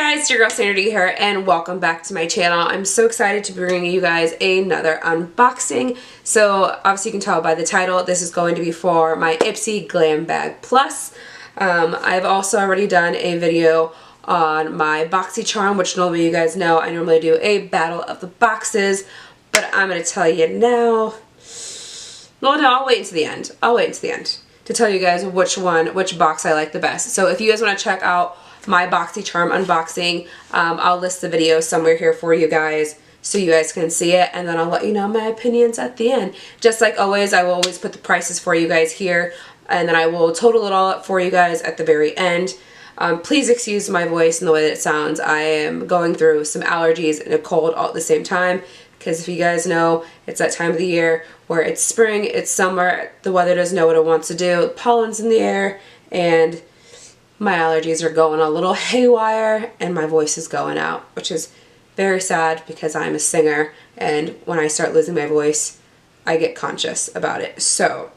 Hey guys, it's your girl Sandra D here and welcome back to my channel. I'm so excited to bring you guys another unboxing. So obviously you can tell by the title, this is going to be for my Ipsy Glam Bag Plus. I've also already done a video on my BoxyCharm, which normally you guys know I normally do a battle of the boxes, but I'm going to tell you now. Well, no, I'll wait until the end. I'll wait until the end to tell you guys which box I like the best. So if you guys want to check out my BoxyCharm unboxing, I'll list the video somewhere here for you guys so you guys can see it, and then I'll let you know my opinions at the end. Just like always, I will always put the prices for you guys here, and then I will total it all up for you guys at the very end. Please excuse my voice and the way that it sounds. I am going through some allergies and a cold all at the same time, because if you guys know, it's that time of the year where it's spring, it's summer, the weather doesn't know what it wants to do, pollen's in the air, and my allergies are going a little haywire and my voice is going out, which is very sad because I'm a singer, and when I start losing my voice, I get conscious about it. So,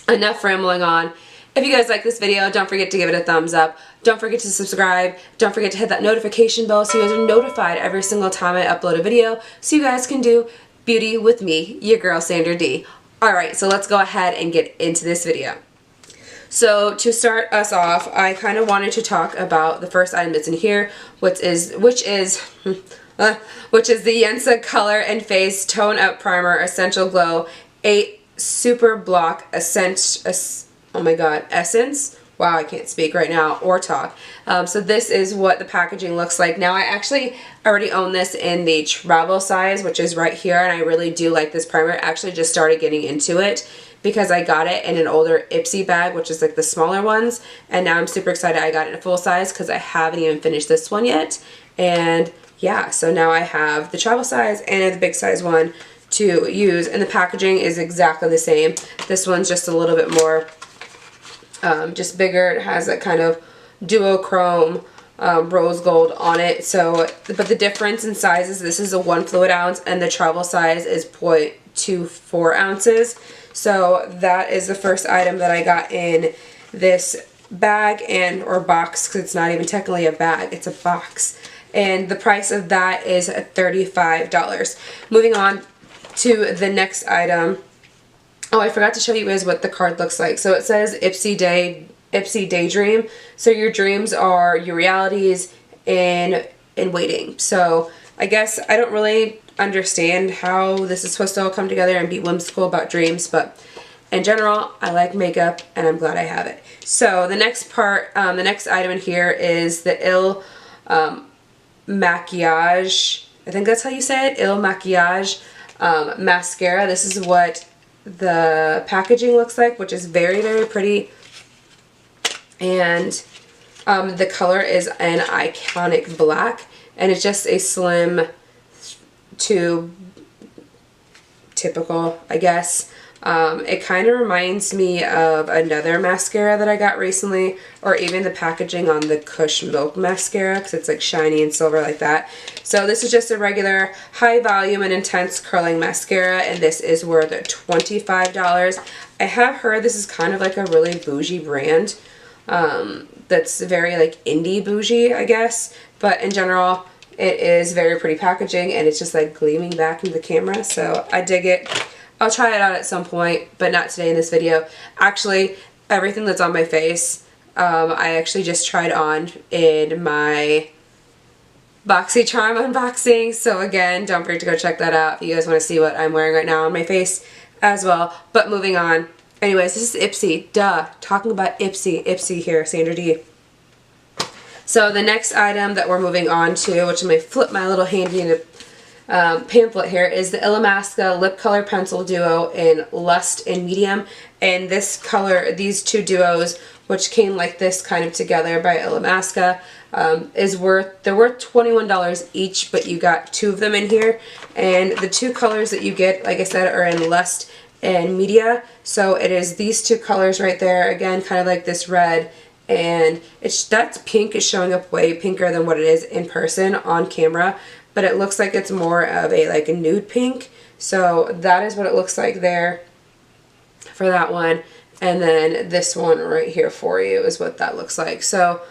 enough rambling on. If you guys like this video, don't forget to give it a thumbs up. Don't forget to subscribe. Don't forget to hit that notification bell so you guys are notified every single time I upload a video so you guys can do beauty with me, your girl Sandra D. Alright, so let's go ahead and get into this video. So to start us off, I kind of wanted to talk about the first item that's in here, which is the Yensa Color and Face Tone Up Primer Essential Glow 8 Super Block Essence. Wow, I can't speak right now or talk. So this is what the packaging looks like. Now I actually already own this in the travel size, which is right here, and I really do like this primer. I actually just started getting into it because I got it in an older Ipsy bag, which is like the smaller ones, and now I'm super excited I got it in a full size because I haven't even finished this one yet. And yeah, so now I have the travel size and the big size one to use, and the packaging is exactly the same. This one's just a little bit more just bigger. It has that kind of duochrome rose gold on it. So, but the difference in sizes, this is a 1 fluid ounce and the travel size is 0.24 ounces. So that is the first item that I got in this bag or box, because it's not even technically a bag, it's a box. And the price of that is $35. Moving on to the next item. Oh, I forgot to show you guys what the card looks like. So it says Ipsy Daydream. So your dreams are your realities in waiting. So I guess I don't really understand how this is supposed to all come together and be whimsical about dreams, but in general, I like makeup and I'm glad I have it. So the next part, the next item in here is the Il Maquillage. I think that's how you say it. Il Maquillage mascara. This is what the packaging looks like, which is very, very pretty, and the color is an iconic black, and it's just a slim tube, typical, I guess. It kind of reminds me of another mascara that I got recently, or even the packaging on the Kush Milk mascara, because it's like shiny and silver like that. So this is just a regular high volume and intense curling mascara, and this is worth $25. I have heard this is kind of like a really bougie brand, that's very like indie bougie, I guess, but in general it is very pretty packaging, and it's just like gleaming back into the camera, so I dig it. I'll try it out at some point, but not today in this video. Actually, everything that's on my face, I actually just tried on in my BoxyCharm unboxing. So again, don't forget to go check that out if you guys want to see what I'm wearing right now on my face as well. But moving on. Anyways, this is Ipsy. Duh. Talking about Ipsy here, Sandra D. So the next item that we're moving on to, which I'm going to flip my little handy into pamphlet here, is the Illamasqua Lip Color Pencil Duo in Lust and Medium. And this color, these two duos, which came like this kind of together by Illamasqua, they're worth $21 each, but you got two of them in here. And the two colors that you get, like I said, are in Lust and Media. So it is these two colors right there, again, kind of like this red, and that pink is showing up way pinker than what it is in person on camera. But it looks like it's more of a nude pink. So that is what it looks like there for that one. And then this one right here for you is what that looks like. So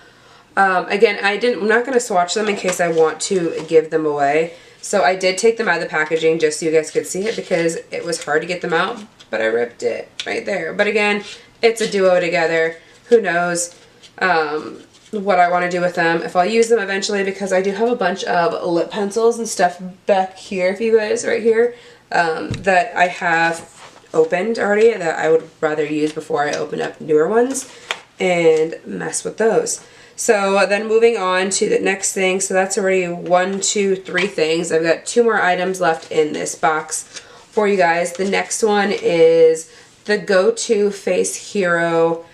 Again, I'm not going to swatch them in case I want to give them away. So I did take them out of the packaging just so you guys could see it because it was hard to get them out, but I ripped it right there. But again, it's a duo together. Who knows what I want to do with them, if I'll use them eventually, because I do have a bunch of lip pencils and stuff back here, if you guys, right here, that I have opened already that I would rather use before I open up newer ones and mess with those. So then moving on to the next thing, so that's already 1, 2, 3 things. I've got 2 more items left in this box for you guys. The next one is the Go-To Face Hero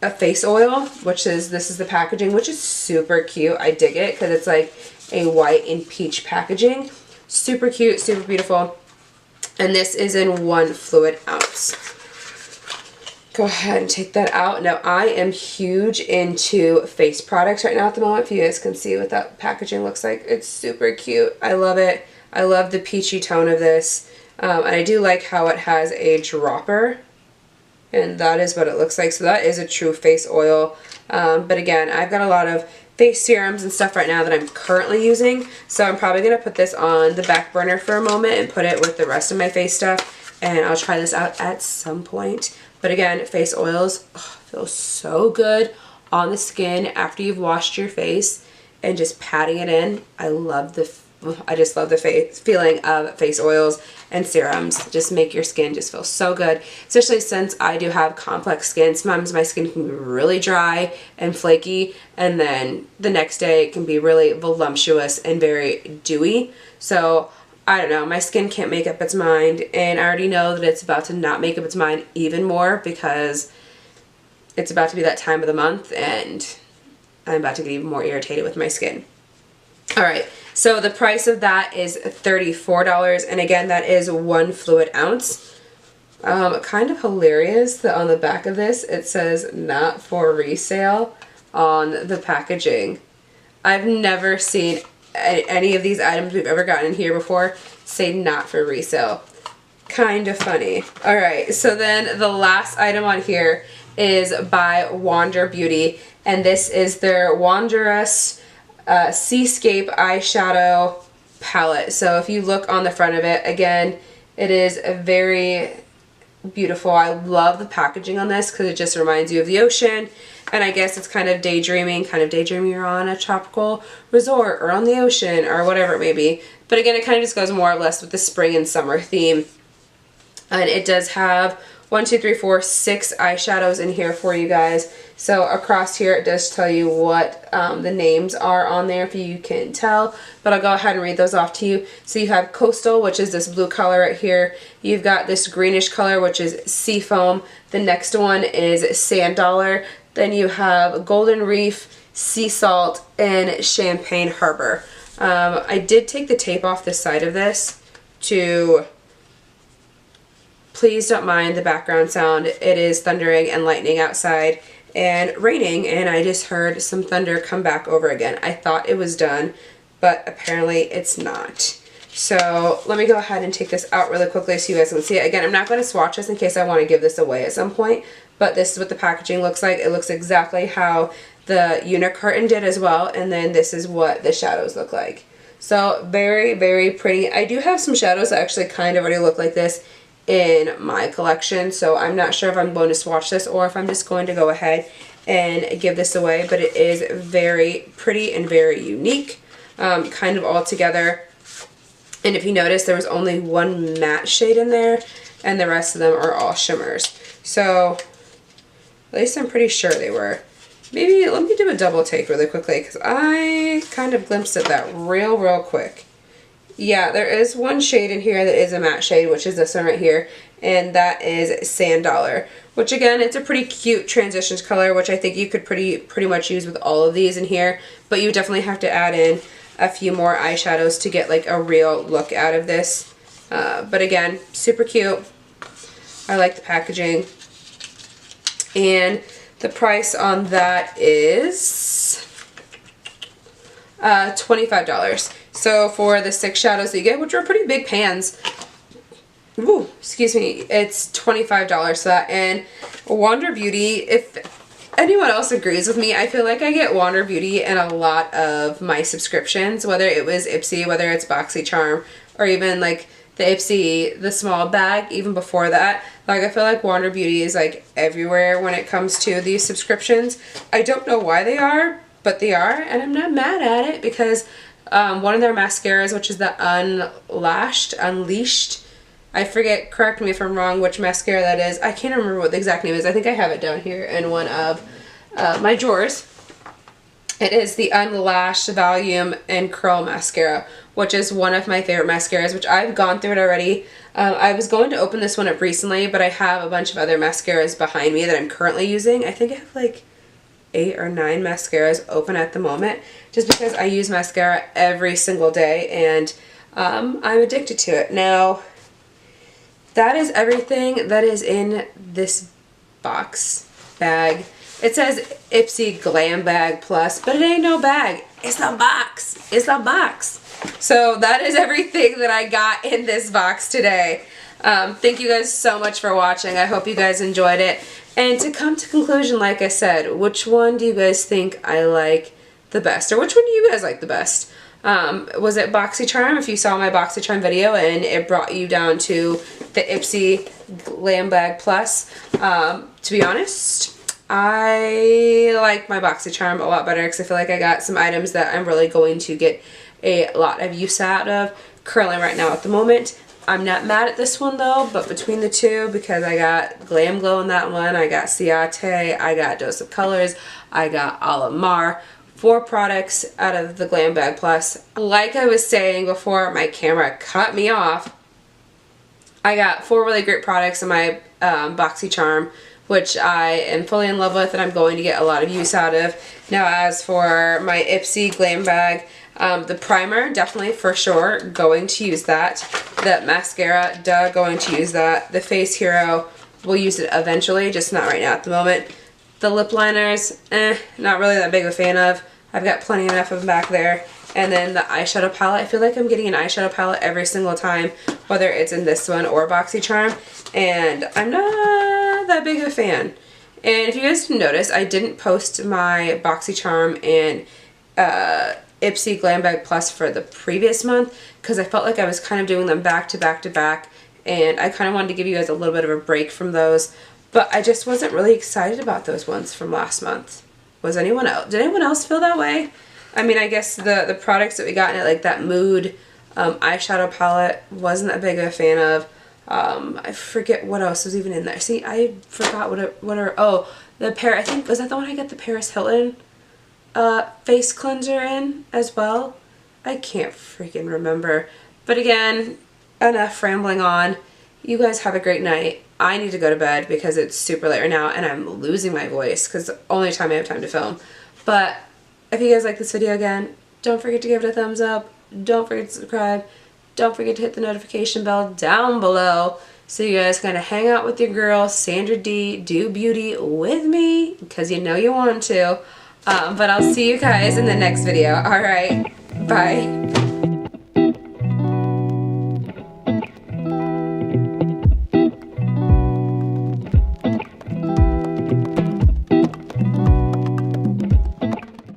a face oil, this is the packaging, which is super cute. I dig it because it's like a white and peach packaging. Super cute, super beautiful. And this is in 1 fluid ounce. Go ahead and take that out. Now, I am huge into face products right now at the moment. If you guys can see what that packaging looks like. It's super cute. I love it. I love the peachy tone of this. And I do like how it has a dropper. And that is what it looks like. So that is a true face oil. But again, I've got a lot of face serums and stuff right now that I'm currently using. So I'm probably going to put this on the back burner for a moment and put it with the rest of my face stuff. And I'll try this out at some point. But again, face oils feel so good on the skin after you've washed your face and just patting it in. I just love the feeling of face oils and serums. Just make your skin just feel so good, especially since I do have complex skin. Sometimes my skin can be really dry and flaky, and then the next day it can be really voluptuous and very dewy. So I don't know, my skin can't make up its mind, and I already know that it's about to not make up its mind even more because it's about to be that time of the month and I'm about to get even more irritated with my skin. Alright, so the price of that is $34, and again, that is 1 fluid ounce. Kind of hilarious that on the back of this it says not for resale on the packaging. I've never seen any of these items we've ever gotten in here before say not for resale. Kind of funny. Alright, so then the last item on here is by Wander Beauty, and this is their Wanderlust Seascape eyeshadow palette. So if you look on the front of it, again, it is a very beautiful. I love the packaging on this because it just reminds you of the ocean, and I guess it's kind of daydreaming you're on a tropical resort or on the ocean or whatever it may be. But again, it kind of just goes more or less with the spring and summer theme. And it does have 1, 2, 3, 4, 6 eyeshadows in here for you guys. So across here it does tell you what the names are on there if you can tell, but I'll go ahead and read those off to you. So you have Coastal, which is this blue color right here. You've got this greenish color, which is Seafoam. The next one is Sand Dollar. Then you have Golden Reef, Sea Salt, and Champagne Harbor. I did take the tape off the side of this to... Please don't mind the background sound. It is thundering and lightning outside and raining, and I just heard some thunder come back over again. I thought it was done, but apparently it's not. So let me go ahead and take this out really quickly so you guys can see it. Again, I'm not going to swatch this in case I want to give this away at some point, but this is what the packaging looks like. It looks exactly how the Unicarton did as well, and then this is what the shadows look like. So very, very pretty. I do have some shadows that actually kind of already look like this in my collection, so I'm not sure if I'm going to swatch this or if I'm just going to go ahead and give this away, but it is very pretty and very unique, kind of all together. And if you notice, there was only 1 matte shade in there and the rest of them are all shimmers. So at least I'm pretty sure they were. Maybe let me do a double take really quickly because I kind of glimpsed at that real quick. Yeah, there is 1 shade in here that is a matte shade, which is this one right here, and that is Sand Dollar, which again, it's a pretty cute transitions color, which I think you could pretty much use with all of these in here, but you definitely have to add in a few more eyeshadows to get like a real look out of this. But again, super cute. I like the packaging. And the price on that is $25. So for the 6 shadows that you get, which are pretty big pans, ooh, excuse me, it's $25 for that. And Wander Beauty, if anyone else agrees with me, I feel like I get Wander Beauty in a lot of my subscriptions, whether it was Ipsy, whether it's BoxyCharm, or even like the Ipsy, the small bag, even before that. Like, I feel like Wander Beauty is like everywhere when it comes to these subscriptions. I don't know why they are, but they are, and I'm not mad at it because one of their mascaras, which is the Unleashed, I forget, correct me if I'm wrong, which mascara that is. I can't remember what the exact name is. I think I have it down here in one of my drawers. It is the Unlashed Volume and Curl Mascara, which is one of my favorite mascaras, which I've gone through it already. I was going to open this one up recently, but I have a bunch of other mascaras behind me that I'm currently using. I think I have like 8 or 9 mascaras open at the moment, just because I use mascara every single day, and I'm addicted to it. Now, that is everything that is in this box bag. It says Ipsy Glam Bag Plus, but it ain't no bag. It's a box. It's a box. So that is everything that I got in this box today. Thank you guys so much for watching. I hope you guys enjoyed it. And to come to conclusion, like I said, which one do you guys think I like the best? Or which one do you guys like the best? Was it BoxyCharm? If you saw my BoxyCharm video and it brought you down to the Ipsy Glam Bag Plus, to be honest, I like my BoxyCharm a lot better because I feel like I got some items that I'm really going to get a lot of use out of curling right now at the moment. I'm not mad at this one though, but between the two, because I got Glam Glow in that one, I got Ciate, I got Dose of Colors, I got Alamar. 4 products out of the Glam Bag Plus. Like I was saying before my camera cut me off, I got 4 really great products in my BoxyCharm, which I am fully in love with and I'm going to get a lot of use out of. Now, as for my Ipsy Glam Bag, the primer, definitely for sure going to use that. The mascara, going to use that. The Face Hero, we'll use it eventually, just not right now at the moment. The lip liners, not really that big of a fan of. I've got plenty enough of them back there. And then the eyeshadow palette. I feel like I'm getting an eyeshadow palette every single time, whether it's in this one or BoxyCharm. And I'm not that big of a fan. And if you guys didn't notice, I didn't post my BoxyCharm and Ipsy Glam Bag Plus for the previous month because I felt like I was kind of doing them back to back to back. And I kind of wanted to give you guys a little bit of a break from those. But I just wasn't really excited about those ones from last month. Was anyone else? Did anyone else feel that way? I mean, I guess the products that we got in it, like that Mood eyeshadow palette, wasn't that big of a fan of. I forget what else was even in there. See, I forgot oh, the I think, was that the one I got the Paris Hilton face cleanser in as well? I can't freaking remember. But again, enough rambling on. You guys have a great night. I need to go to bed because it's super late right now and I'm losing my voice because the only time I have time to film. But if you guys like this video again, don't forget to give it a thumbs up. Don't forget to subscribe. Don't forget to hit the notification bell down below so you guys kind of hang out with your girl, Sandra D, do beauty with me because you know you want to. But I'll see you guys in the next video. Alright, bye.